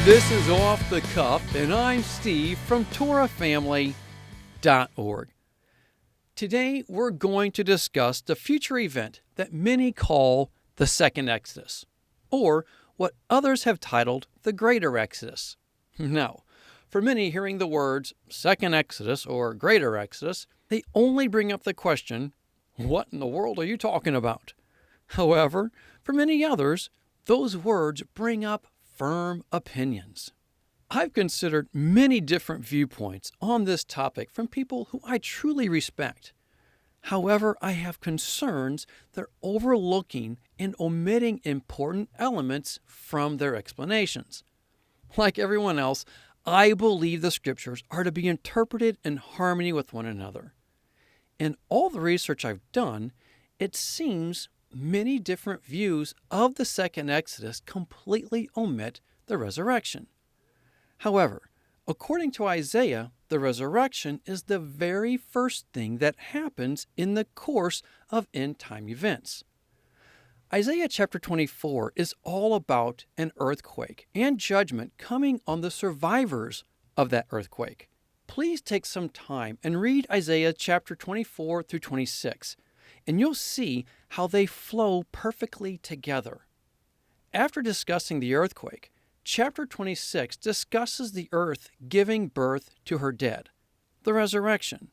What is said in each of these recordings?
This is Off the Cuff, and I'm Steve from TorahFamily.org. Today, we're going to discuss the future event that many call the Second Exodus, or what others have titled the Greater Exodus. Now, for many hearing the words Second Exodus or Greater Exodus, they only bring up the question, what in the world are you talking about? However, for many others, those words bring up firm opinions. I've considered many different viewpoints on this topic from people who I truly respect. However, I have concerns they're overlooking and omitting important elements from their explanations. Like everyone else, I believe the scriptures are to be interpreted in harmony with one another. In all the research I've done, it seems many different views of the Second Exodus completely omit the resurrection. However, according to Isaiah, the resurrection is the very first thing that happens in the course of end-time events. Isaiah chapter 24 is all about an earthquake and judgment coming on the survivors of that earthquake. Please take some time and read Isaiah chapter 24 through 26. And you'll see how they flow perfectly together. After discussing the earthquake, chapter 26 discusses the earth giving birth to her dead, the resurrection.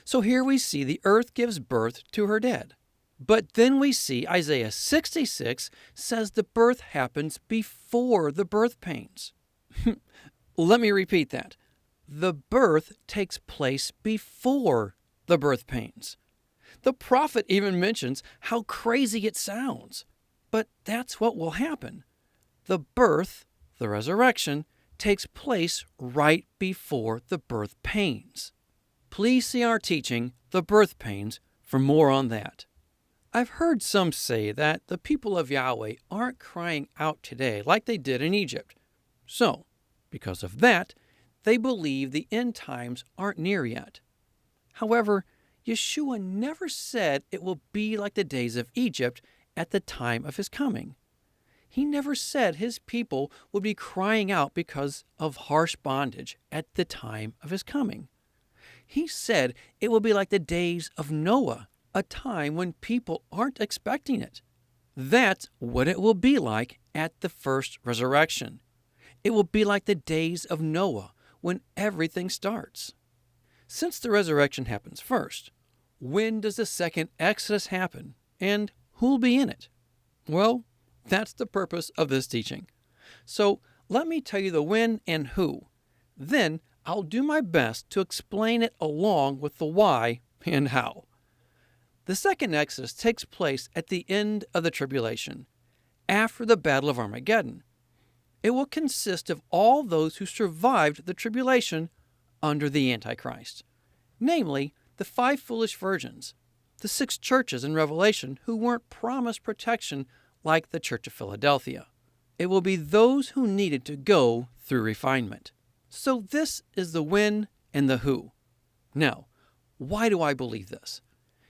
So here we see the earth gives birth to her dead. But then we see Isaiah 66 says the birth happens before the birth pains. Let me repeat that. The birth takes place before the birth pains. The prophet even mentions how crazy it sounds. But that's what will happen. The birth, the resurrection, takes place right before the birth pains. Please see our teaching, The Birth Pains, for more on that. I've heard some say that the people of Yahweh aren't crying out today like they did in Egypt. So, because of that, they believe the end times aren't near yet. However, Yeshua never said it will be like the days of Egypt at the time of his coming. He never said his people would be crying out because of harsh bondage at the time of his coming. He said it will be like the days of Noah, a time when people aren't expecting it. That's what it will be like at the first resurrection. It will be like the days of Noah when everything starts. Since the resurrection happens first, when does the second Exodus happen, and who'll be in it? Well, that's the purpose of this teaching. So let me tell you the when and who. Then I'll do my best to explain it along with the why and how. The second Exodus takes place at the end of the tribulation, after the Battle of Armageddon. It will consist of all those who survived the tribulation under the Antichrist, namely the 5 foolish virgins, the 6 churches in Revelation who weren't promised protection like the Church of Philadelphia. It will be those who needed to go through refinement. So this is the when and the who. Now, why do I believe this?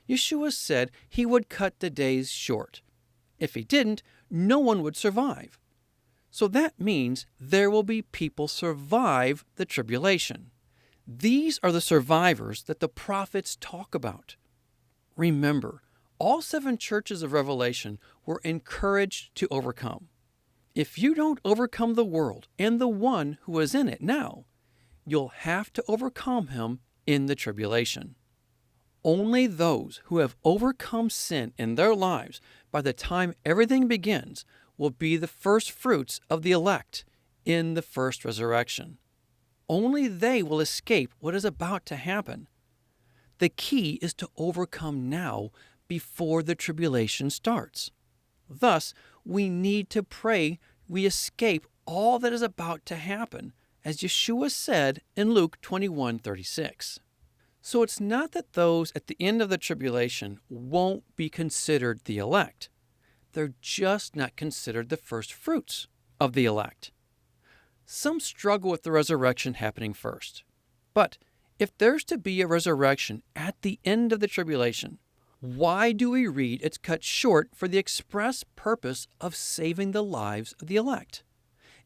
Yeshua said he would cut the days short. If he didn't, no one would survive. So that means there will be people survive the tribulation. These are the survivors that the prophets talk about. Remember, all 7 churches of Revelation were encouraged to overcome. If you don't overcome the world and the one who is in it now, you'll have to overcome him in the tribulation. Only those who have overcome sin in their lives by the time everything begins will be the first fruits of the elect in the first resurrection. Only they will escape what is about to happen. The key is to overcome now before the tribulation starts. Thus, we need to pray we escape all that is about to happen, as Yeshua said in Luke 21:36. So it's not that those at the end of the tribulation won't be considered the elect. They're just not considered the first fruits of the elect. Some struggle with the resurrection happening first. But if there's to be a resurrection at the end of the tribulation, why do we read it's cut short for the express purpose of saving the lives of the elect?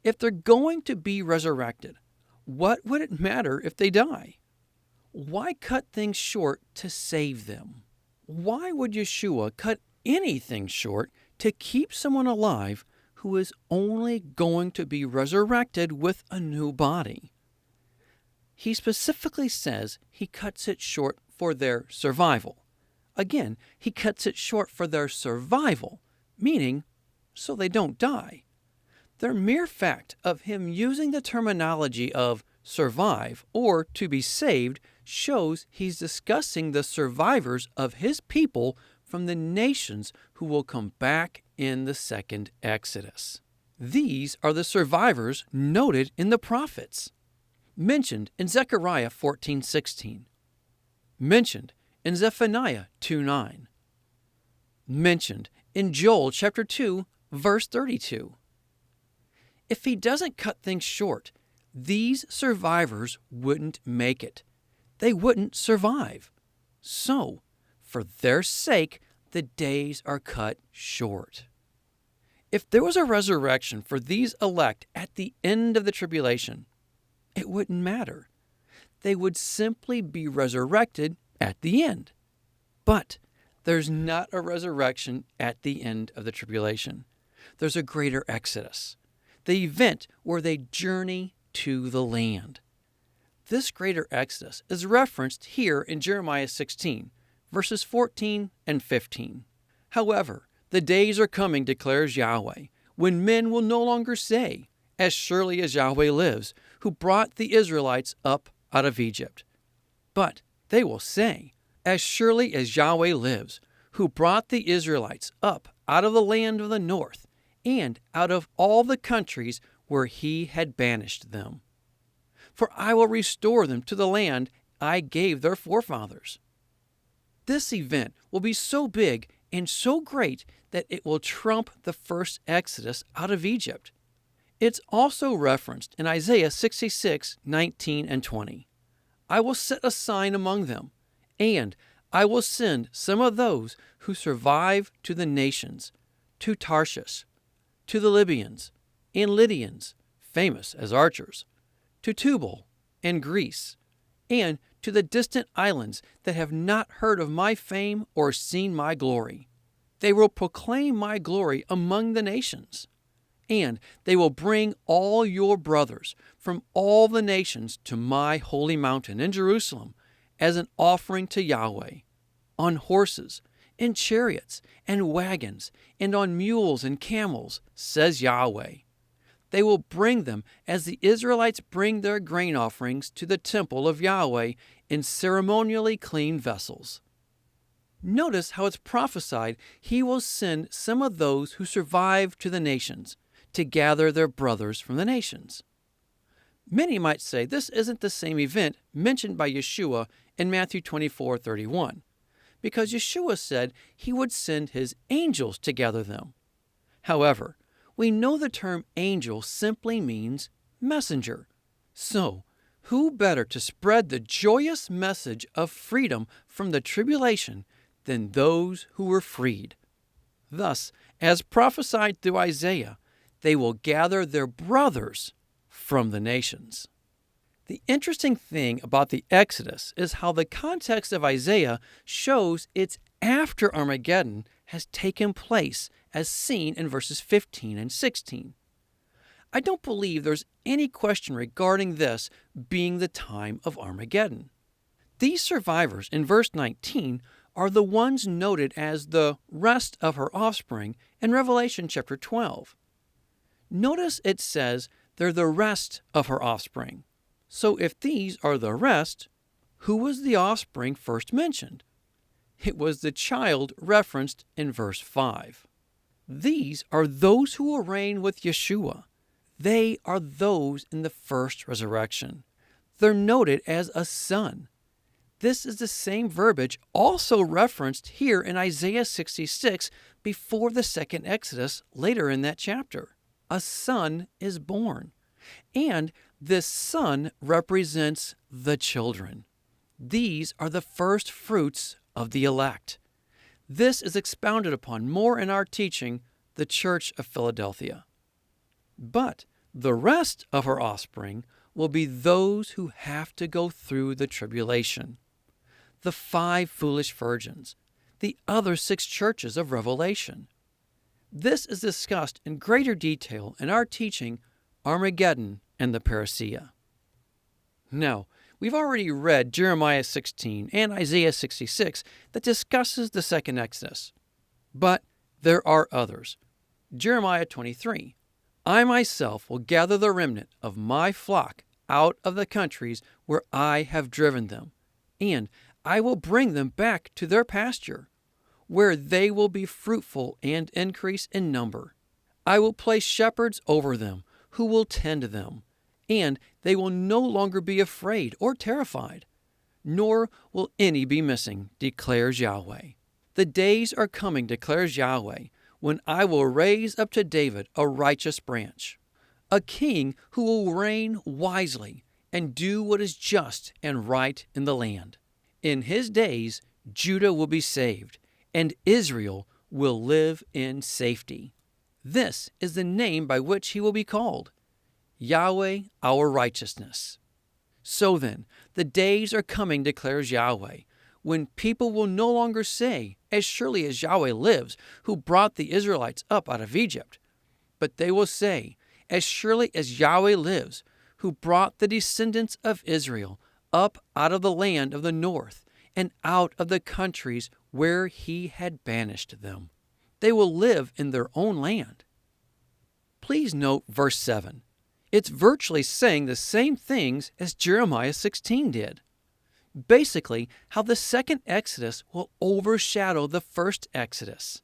If they're going to be resurrected, what would it matter if they die? Why cut things short to save them? Why would Yeshua cut anything short to keep someone alive who is only going to be resurrected with a new body? He specifically says he cuts it short for their survival. Again, he cuts it short for their survival, meaning so they don't die. The mere fact of him using the terminology of survive or to be saved shows he's discussing the survivors of his people from the nations who will come back in the second Exodus. These are the survivors noted in the prophets, mentioned in Zechariah 14:16, mentioned in Zephaniah 2:9, mentioned in Joel chapter 2, verse 32. If he doesn't cut things short, these survivors wouldn't make it. They wouldn't survive. So, for their sake, the days are cut short. If there was a resurrection for these elect at the end of the tribulation, it wouldn't matter. They would simply be resurrected at the end. But there's not a resurrection at the end of the tribulation. There's a greater exodus, the event where they journey to the land. This greater exodus is referenced here in Jeremiah 16, verses 14 and 15. However, the days are coming, declares Yahweh, when men will no longer say, as surely as Yahweh lives, who brought the Israelites up out of Egypt. But they will say, as surely as Yahweh lives, who brought the Israelites up out of the land of the north, and out of all the countries where he had banished them. For I will restore them to the land I gave their forefathers. This event will be so big and so great that it will trump the first exodus out of Egypt. It's also referenced in Isaiah 66:19 and 20. I will set a sign among them, and I will send some of those who survive to the nations, to Tarshish, to the Libyans and Lydians, famous as archers, to Tubal and Greece, and to the distant islands that have not heard of my fame or seen my glory. They will proclaim my glory among the nations, and they will bring all your brothers from all the nations to my holy mountain in Jerusalem as an offering to Yahweh, on horses, in chariots and wagons, and on mules and camels, says Yahweh. They will bring them as the Israelites bring their grain offerings to the temple of Yahweh in ceremonially clean vessels. Notice how it's prophesied he will send some of those who survive to the nations to gather their brothers from the nations. Many might say this isn't the same event mentioned by Yeshua in Matthew 24:31, because Yeshua said he would send his angels to gather them. However, we know the term angel simply means messenger. So, who better to spread the joyous message of freedom from the tribulation than those who were freed? Thus, as prophesied through Isaiah, they will gather their brothers from the nations. The interesting thing about the Exodus is how the context of Isaiah shows it's after Armageddon has taken place, as seen in verses 15 and 16. I don't believe there's any question regarding this being the time of Armageddon. These survivors in verse 19 are the ones noted as the rest of her offspring in Revelation chapter 12. Notice it says they're the rest of her offspring. So if these are the rest, who was the offspring first mentioned? It was the child referenced in verse 5. These are those who will reign with Yeshua. They are those in the first resurrection. They're noted as a son. This is the same verbiage also referenced here in Isaiah 66 before the second Exodus later in that chapter. A son is born, and this son represents the children. These are the first fruits of the elect. This is expounded upon more in our teaching, The Church of Philadelphia. But The rest of her offspring will be those who have to go through the tribulation. The 5 foolish virgins, the other 6 churches of Revelation. This is discussed in greater detail in our teaching, Armageddon and the Parousia. Now, we've already read Jeremiah 16 and Isaiah 66 that discusses the second Exodus. But there are others. Jeremiah 23, I myself will gather the remnant of my flock out of the countries where I have driven them, and I will bring them back to their pasture, where they will be fruitful and increase in number. I will place shepherds over them who will tend them, and they will no longer be afraid or terrified, nor will any be missing, declares Yahweh. The days are coming, declares Yahweh, when I will raise up to David a righteous branch, a king who will reign wisely and do what is just and right in the land. In his days, Judah will be saved, and Israel will live in safety. This is the name by which he will be called, Yahweh our righteousness. So then, the days are coming, declares Yahweh, when people will no longer say, as surely as Yahweh lives, who brought the Israelites up out of Egypt, but they will say, as surely as Yahweh lives, who brought the descendants of Israel up out of the land of the north and out of the countries where he had banished them. They will live in their own land. Please note verse 7. It's virtually saying the same things as Jeremiah 16 did. Basically, how the second Exodus will overshadow the first Exodus.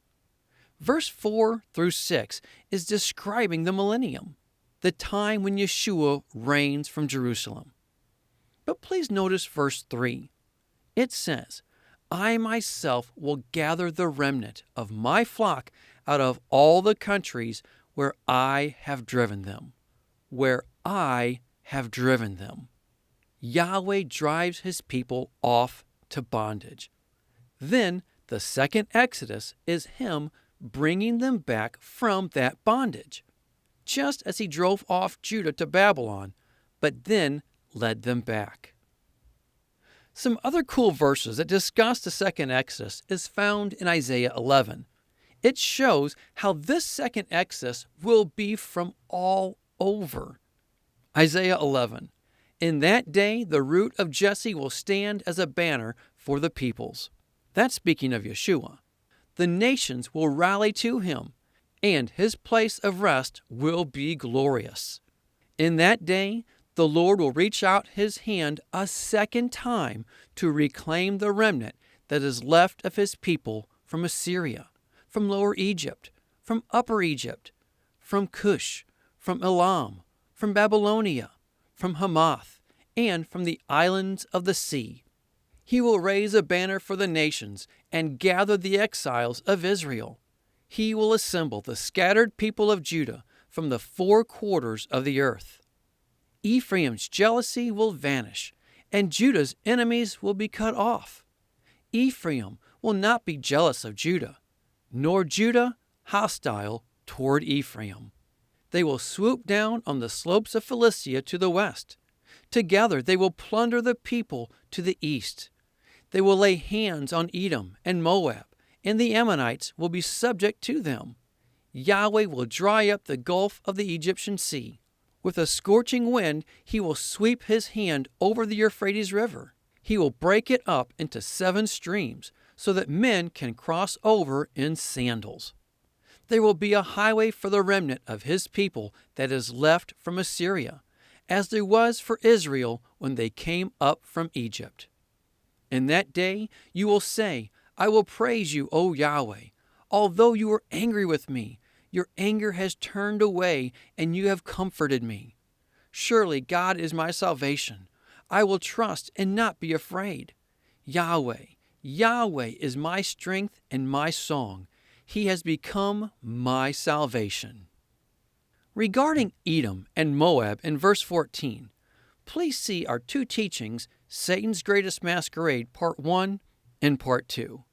Verse 4 through 6 is describing the millennium, the time when Yeshua reigns from Jerusalem. But please notice verse 3. It says, I myself will gather the remnant of my flock out of all the countries where I have driven them. Where I have driven them. Yahweh drives his people off to bondage. Then the second Exodus is him bringing them back from that bondage, just as he drove off Judah to Babylon, but then led them back. Some other cool verses that discuss the second Exodus is found in Isaiah 11. It shows how this second Exodus will be from all over. Isaiah 11. In that day, the root of Jesse will stand as a banner for the peoples. That's speaking of Yeshua. The nations will rally to him, and his place of rest will be glorious. In that day, the Lord will reach out his hand a second time to reclaim the remnant that is left of his people from Assyria, from Lower Egypt, from Upper Egypt, from Cush, from Elam, from Babylonia, from Hamath, and from the islands of the sea. He will raise a banner for the nations and gather the exiles of Israel. He will assemble the scattered people of Judah from the 4 quarters of the earth. Ephraim's jealousy will vanish, and Judah's enemies will be cut off. Ephraim will not be jealous of Judah, nor Judah hostile toward Ephraim. They will swoop down on the slopes of Philistia to the west. Together they will plunder the people to the east. They will lay hands on Edom and Moab, and the Ammonites will be subject to them. Yahweh will dry up the gulf of the Egyptian sea. With a scorching wind, he will sweep his hand over the Euphrates River. He will break it up into 7 streams, so that men can cross over in sandals. There will be a highway for the remnant of his people that is left from Assyria, as there was for Israel when they came up from Egypt. In that day you will say, I will praise you, O Yahweh. Although you were angry with me, your anger has turned away, and you have comforted me. Surely God is my salvation. I will trust and not be afraid. Yahweh, Yahweh is my strength and my song. He has become my salvation. Regarding Edom and Moab in verse 14, please see our 2 teachings, Satan's Greatest Masquerade, Part 1 and Part 2.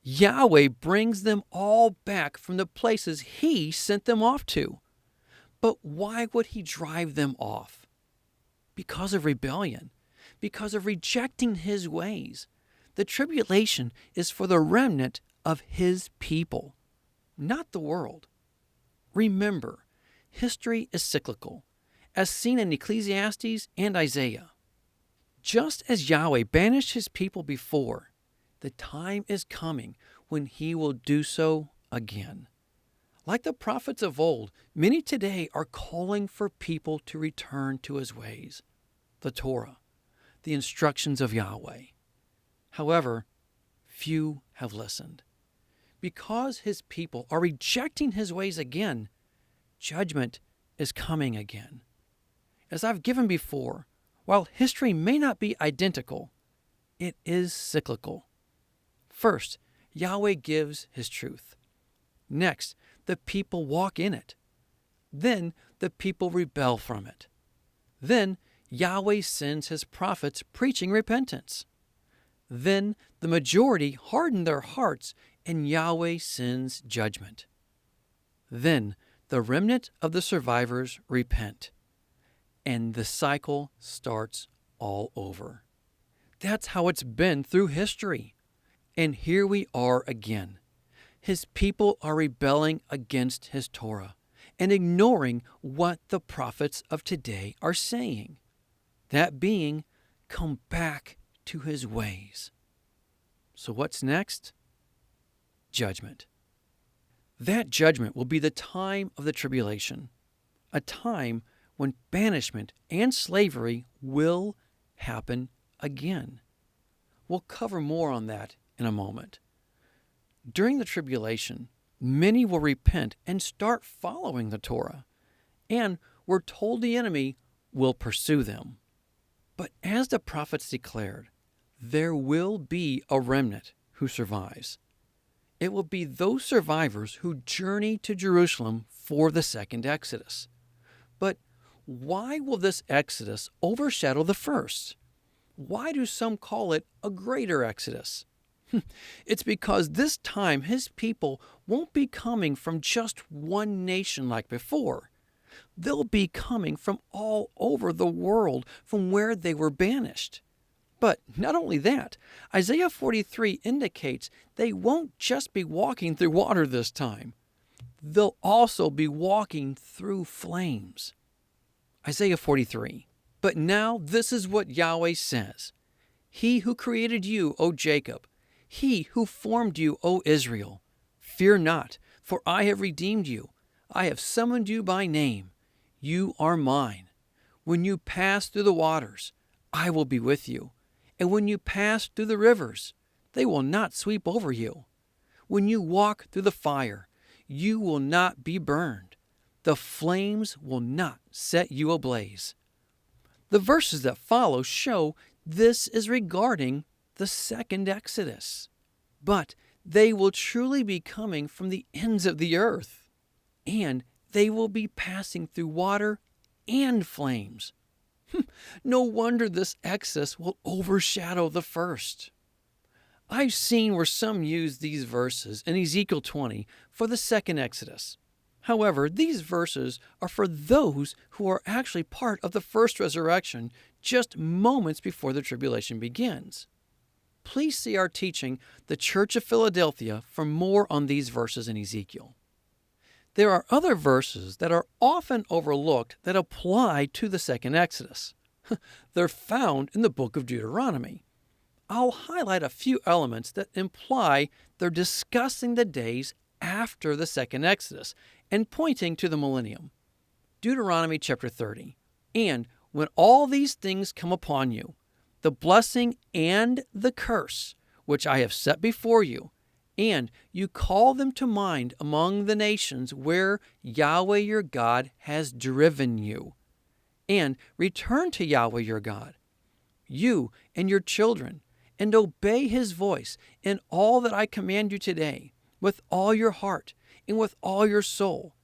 Yahweh brings them all back from the places he sent them off to. But why would he drive them off? Because of rebellion, because of rejecting his ways. The tribulation is for the remnant of his people, not the world. Remember, history is cyclical, as seen in Ecclesiastes and Isaiah. Just as Yahweh banished his people before, the time is coming when he will do so again. Like the prophets of old, many today are calling for people to return to his ways, the Torah, the instructions of Yahweh. However, few have listened. Because his people are rejecting his ways again, judgment is coming again. As I've given before, while history may not be identical, it is cyclical. First, Yahweh gives his truth. Next, the people walk in it. Then the people rebel from it. Then Yahweh sends his prophets preaching repentance. Then the majority harden their hearts and Yahweh sends judgment. Then the remnant of the survivors repent, and the cycle starts all over. That's how it's been through history. And here we are again. His people are rebelling against his Torah and ignoring what the prophets of today are saying. That being, come back to his ways. So what's next? Judgment. That judgment will be the time of the tribulation, a time when banishment and slavery will happen again. We'll cover more on that in a moment. During the tribulation, many will repent and start following the Torah, and we're told the enemy will pursue them. But as the prophets declared, there will be a remnant who survives. It will be those survivors who journey to Jerusalem for the second Exodus. But why will this Exodus overshadow the first? Why do some call it a greater Exodus? It's because this time his people won't be coming from just one nation like before. They'll be coming from all over the world from where they were banished. But not only that, Isaiah 43 indicates they won't just be walking through water this time. They'll also be walking through flames. Isaiah 43. But now this is what Yahweh says. He who created you, O Jacob, he who formed you, O Israel, fear not, for I have redeemed you. I have summoned you by name. You are mine. When you pass through the waters, I will be with you. And when you pass through the rivers, they will not sweep over you. When you walk through the fire, you will not be burned. The flames will not set you ablaze. The verses that follow show this is regarding the second Exodus. But they will truly be coming from the ends of the earth, and they will be passing through water and flames. No wonder this Exodus will overshadow the first. I've seen where some use these verses in Ezekiel 20 for the second Exodus. However, these verses are for those who are actually part of the first resurrection just moments before the tribulation begins. Please see our teaching, The Church of Philadelphia, for more on these verses in Ezekiel. There are other verses that are often overlooked that apply to the second Exodus. They're found in the book of Deuteronomy. I'll highlight a few elements that imply they're discussing the days after the second Exodus and pointing to the millennium. Deuteronomy chapter 30. And when all these things come upon you, the blessing and the curse, which I have set before you, and you call them to mind among the nations where Yahweh your God has driven you, and return to Yahweh your God, you and your children, and obey his voice in all that I command you today, with all your heart and with all your soul.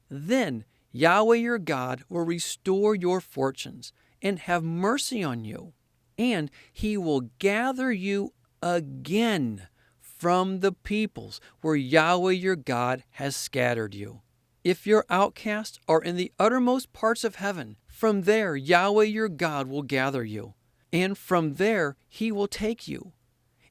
Then Yahweh your God will restore your fortunes and have mercy on you, and he will gather you again from the peoples where Yahweh your God has scattered you. If your outcasts are in the uttermost parts of heaven, from there Yahweh your God will gather you, and from there he will take you.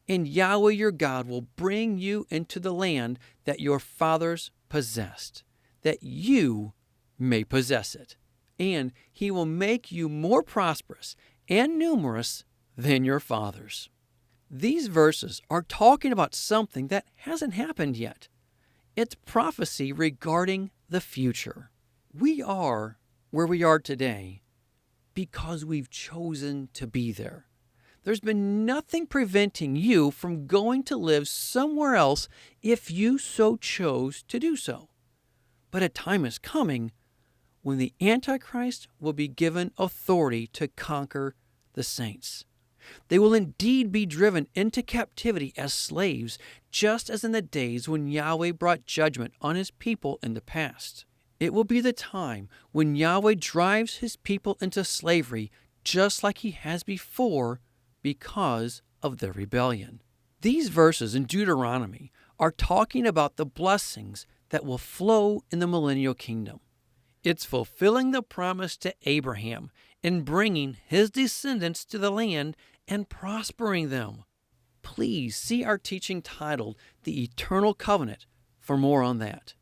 And Yahweh your God will bring you into the land that your fathers possessed, that you may possess it. And he will make you more prosperous and numerous than your fathers. These verses are talking about something that hasn't happened yet. It's prophecy regarding the future. We are where we are today because we've chosen to be there. There's been nothing preventing you from going to live somewhere else if you so chose to do so. But a time is coming when the Antichrist will be given authority to conquer the saints. They will indeed be driven into captivity as slaves, just as in the days when Yahweh brought judgment on his people in the past. It will be the time when Yahweh drives his people into slavery just like he has before because of their rebellion. These verses in Deuteronomy are talking about the blessings that will flow in the millennial kingdom. It's fulfilling the promise to Abraham in bringing his descendants to the land and prospering them. Please see our teaching titled The Eternal Covenant for more on that.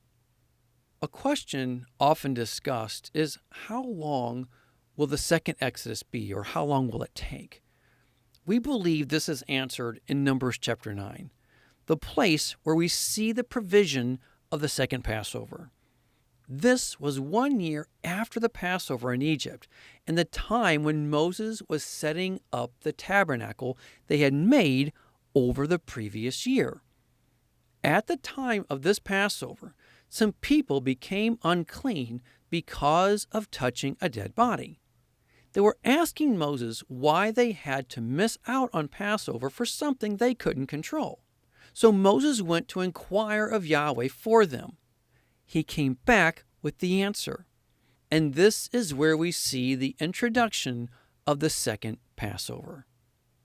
A question often discussed is how long will the second Exodus be, or how long will it take? We believe this is answered in Numbers chapter 9, the place where we see the provision of the second Passover. This was 1 year after the Passover in Egypt, and the time when Moses was setting up the tabernacle they had made over the previous year. At the time of this Passover, some people became unclean because of touching a dead body. They were asking Moses why they had to miss out on Passover for something they couldn't control. So Moses went to inquire of Yahweh for them. He came back with the answer. And this is where we see the introduction of the second Passover.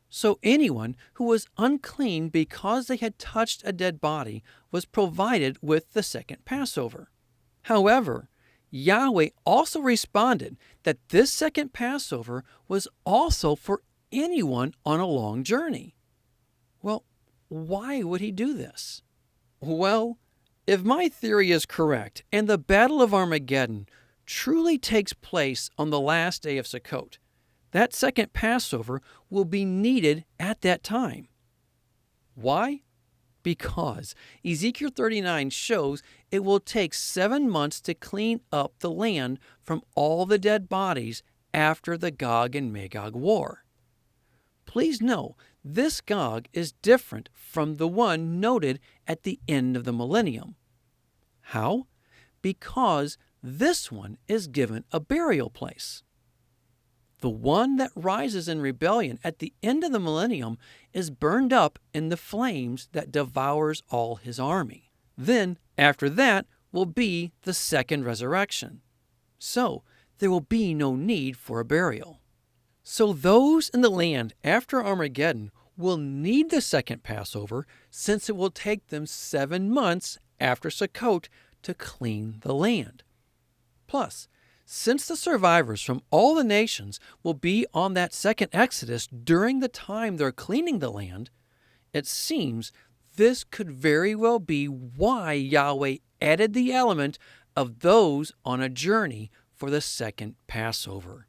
So anyone who was unclean because they had touched a dead body was provided with the second Passover. However, Yahweh also responded that this second Passover was also for anyone on a long journey. Well, why would he do this? Well, if my theory is correct, and the Battle of Armageddon truly takes place on the last day of Sukkot, that second Passover will be needed at that time. Why? Because Ezekiel 39 shows it will take 7 months to clean up the land from all the dead bodies after the Gog and Magog war. Please know, this Gog is different from the one noted at the end of the millennium. How? Because this one is given a burial place. The one that rises in rebellion at the end of the millennium is burned up in the flames that devours all his army. Then, after that, will be the second resurrection. So, there will be no need for a burial. So those in the land after Armageddon will need the second Passover, since it will take them 7 months after Sukkot to clean the land. Plus, since the survivors from all the nations will be on that second Exodus during the time they're cleaning the land, it seems this could very well be why Yahweh added the element of those on a journey for the second Passover.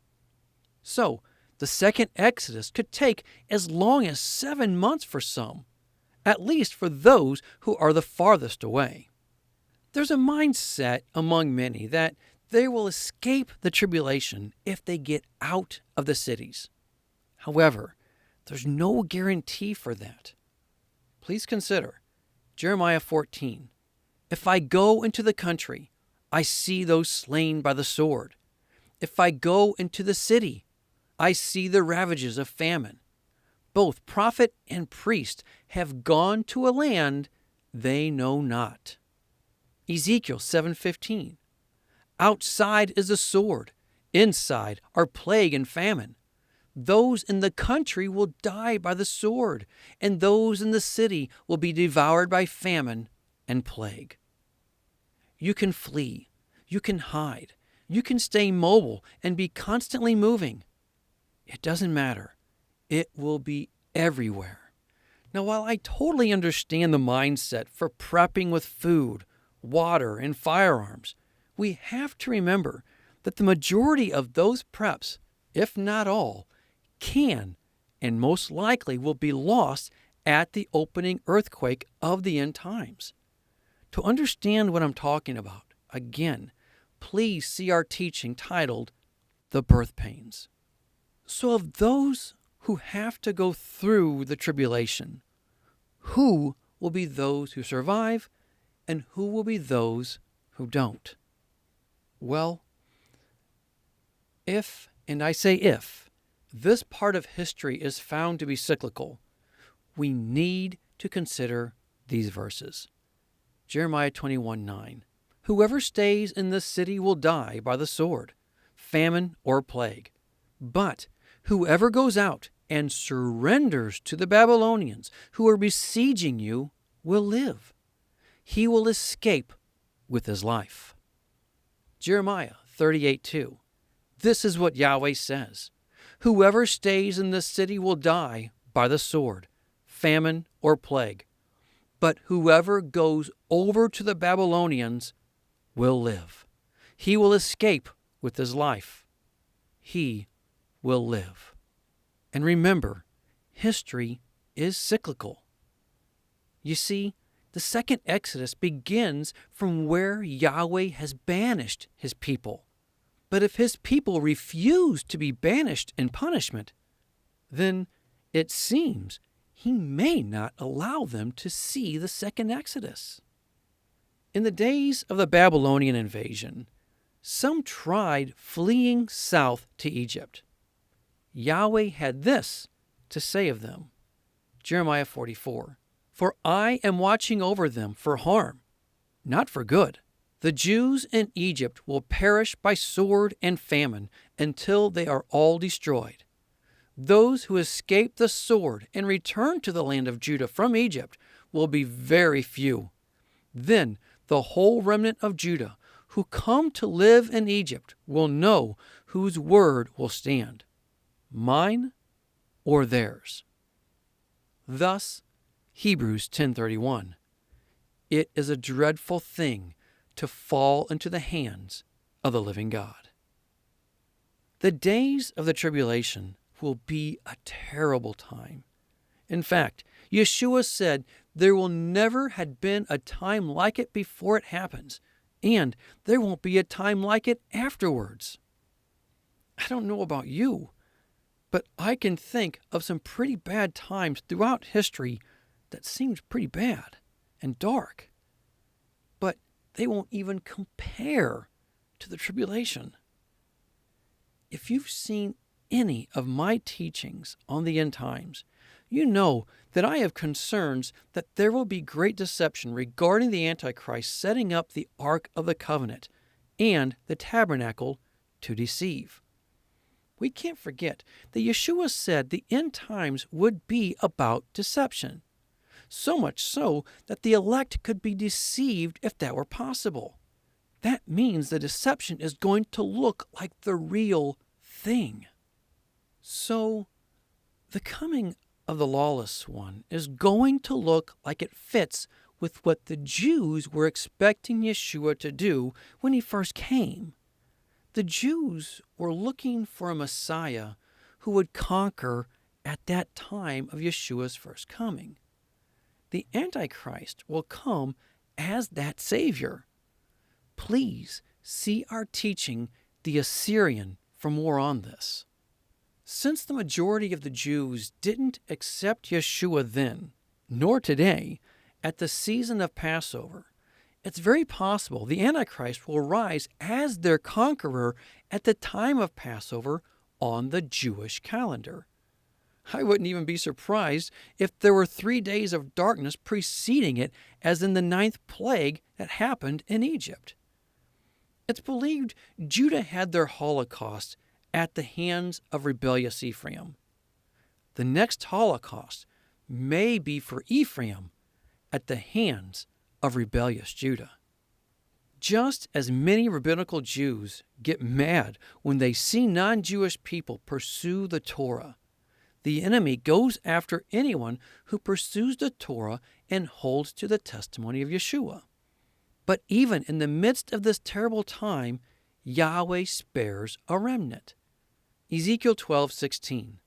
So, the second Exodus could take as long as 7 months for some, at least for those who are the farthest away. There's a mindset among many that they will escape the tribulation if they get out of the cities. However, there's no guarantee for that. Please consider Jeremiah 14. If I go into the country, I see those slain by the sword. If I go into the city, I see the ravages of famine. Both prophet and priest have gone to a land they know not. Ezekiel 7:15. Outside is the sword, inside are plague and famine. Those in the country will die by the sword, and those in the city will be devoured by famine and plague. You can flee, You can hide. You can stay mobile and be constantly moving. It doesn't matter. It will be everywhere. Now, while I totally understand the mindset for prepping with food, water, and firearms, we have to remember that the majority of those preps, if not all, can and most likely will be lost at the opening earthquake of the end times. To understand what I'm talking about, again, please see our teaching titled The Birth Pains. So of those who have to go through the tribulation, who will be those who survive and who will be those who don't? Well, if, and I say if, this part of history is found to be cyclical, we need to consider these verses. Jeremiah 21:9. Whoever stays in this city will die by the sword, famine, or plague. But whoever goes out and surrenders to the Babylonians who are besieging you will live. He will escape with his life. Jeremiah 38:2. This is what Yahweh says. Whoever stays in this city will die by the sword, famine, or plague. But whoever goes over to the Babylonians will live. He will escape with his life. He will live. And remember, history is cyclical. You see, the second Exodus begins from where Yahweh has banished his people. But if his people refuse to be banished in punishment, then it seems he may not allow them to see the second Exodus. In the days of the Babylonian invasion, some tried fleeing south to Egypt. Yahweh had this to say of them. Jeremiah 44. For I am watching over them for harm, not for good. The Jews in Egypt will perish by sword and famine until they are all destroyed. Those who escape the sword and return to the land of Judah from Egypt will be very few. Then the whole remnant of Judah who come to live in Egypt will know whose word will stand, mine or theirs. Thus, Hebrews 10:31. It is a dreadful thing to fall into the hands of the living God. The days of the tribulation will be a terrible time. In fact, Yeshua said there will never have been a time like it before it happens, and there won't be a time like it afterwards. I don't know about you, but I can think of some pretty bad times throughout history that seemed pretty bad and dark. But they won't even compare to the tribulation. If you've seen any of my teachings on the end times, you know that I have concerns that there will be great deception regarding the Antichrist setting up the Ark of the Covenant and the tabernacle to deceive. We can't forget that Yeshua said the end times would be about deception. So much so that the elect could be deceived if that were possible. That means the deception is going to look like the real thing. So, the coming of the lawless one is going to look like it fits with what the Jews were expecting Yeshua to do when he first came. The Jews were looking for a Messiah who would conquer at that time of Yeshua's first coming. The Antichrist will come as that Savior. Please see our teaching, The Assyrian, for more on this. Since the majority of the Jews didn't accept Yeshua then, nor today, at the season of Passover, it's very possible the Antichrist will rise as their conqueror at the time of Passover on the Jewish calendar. I wouldn't even be surprised if there were 3 days of darkness preceding it, as in the 9th plague that happened in Egypt. It's believed Judah had their Holocaust at the hands of rebellious Ephraim. The next Holocaust may be for Ephraim at the hands of rebellious Judah. Just as many rabbinical Jews get mad when they see non-Jewish people pursue the Torah, the enemy goes after anyone who pursues the Torah and holds to the testimony of Yeshua. But even in the midst of this terrible time, Yahweh spares a remnant. Ezekiel 12:16.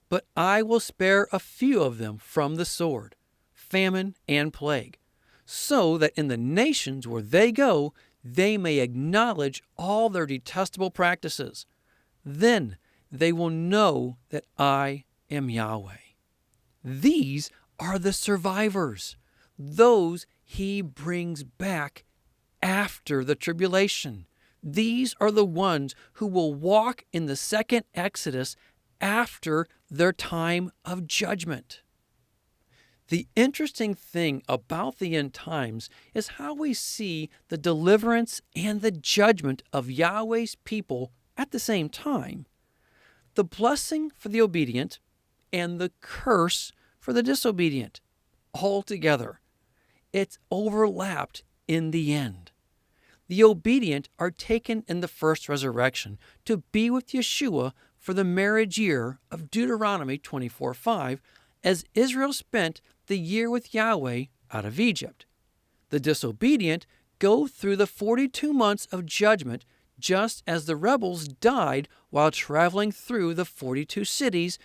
But I will spare a few of them from the sword, famine, and plague, so that in the nations where they go, they may acknowledge all their detestable practices. Then they will know that I am Yahweh. These are the survivors, those he brings back after the tribulation. These are the ones who will walk in the second Exodus after their time of judgment. The interesting thing about the end times is how we see the deliverance and the judgment of Yahweh's people at the same time. The blessing for the obedient and the curse for the disobedient, all together. It's overlapped in the end. The obedient are taken in the first resurrection to be with Yeshua for the marriage year of Deuteronomy 24:5, as Israel spent the year with Yahweh out of Egypt. The disobedient go through the 42 months of judgment, just as the rebels died while traveling through the 42 cities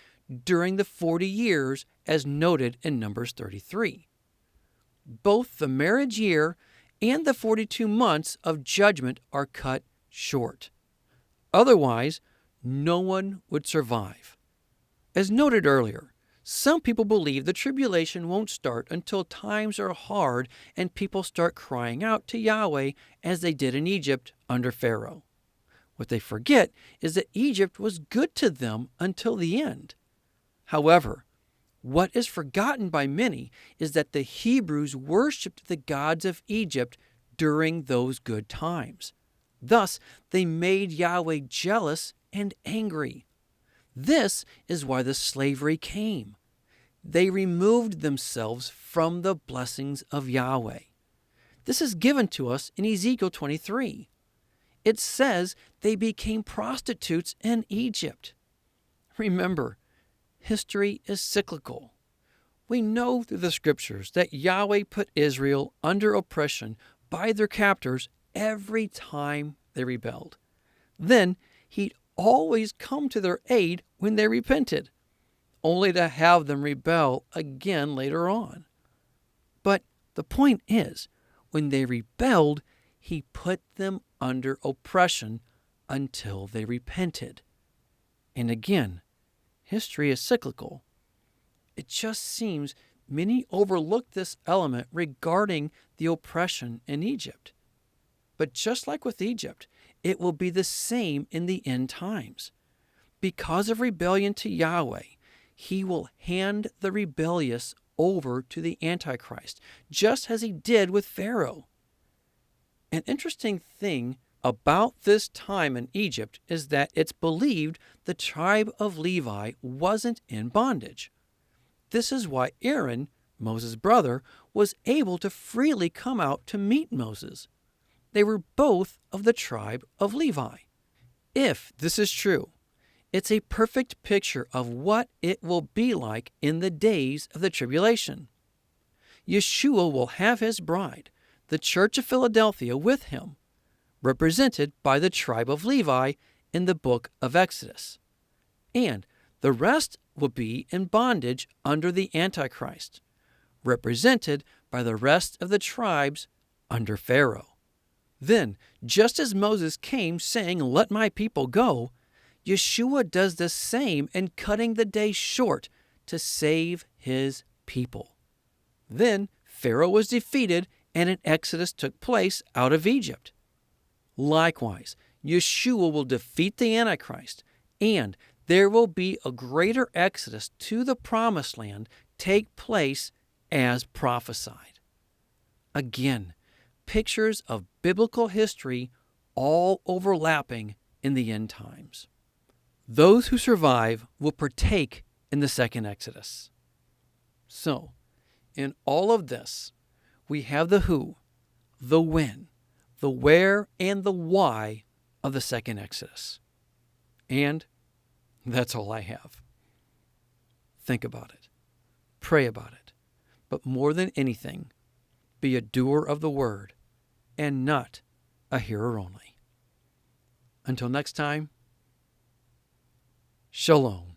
during the 40 years, as noted in Numbers 33. Both the marriage year and the 42 months of judgment are cut short. Otherwise, no one would survive. As noted earlier, some people believe the tribulation won't start until times are hard and people start crying out to Yahweh as they did in Egypt under Pharaoh. What they forget is that Egypt was good to them until the end. However, what is forgotten by many is that the Hebrews worshipped the gods of Egypt during those good times. Thus, they made Yahweh jealous and angry. This is why the slavery came. They removed themselves from the blessings of Yahweh. This is given to us in Ezekiel 23. It says they became prostitutes in Egypt. Remember, history is cyclical. We know through the scriptures that Yahweh put Israel under oppression by their captors every time they rebelled. Then he'd always come to their aid when they repented, only to have them rebel again later on. But the point is, when they rebelled, he put them under oppression until they repented. And again, history is cyclical. It just seems many overlook this element regarding the oppression in Egypt. But just like with Egypt, it will be the same in the end times. Because of rebellion to Yahweh, he will hand the rebellious over to the Antichrist, just as he did with Pharaoh. An interesting thing about this time in Egypt is that it's believed the tribe of Levi wasn't in bondage. This is why Aaron, Moses' brother, was able to freely come out to meet Moses. They were both of the tribe of Levi. If this is true, it's a perfect picture of what it will be like in the days of the tribulation. Yeshua will have his bride, the Church of Philadelphia, with him, represented by the tribe of Levi in the book of Exodus. And the rest will be in bondage under the Antichrist, represented by the rest of the tribes under Pharaoh. Then, just as Moses came saying, "Let my people go," Yeshua does the same in cutting the day short to save his people. Then Pharaoh was defeated and an exodus took place out of Egypt. Likewise, Yeshua will defeat the Antichrist, and there will be a greater exodus to the promised land take place as prophesied. Again, pictures of biblical history all overlapping in the end times. Those who survive will partake in the second Exodus. So, in all of this, we have the who, the when, the where and the why of the second Exodus. And that's all I have. Think about it. Pray about it. But more than anything, be a doer of the word and not a hearer only. Until next time, Shalom.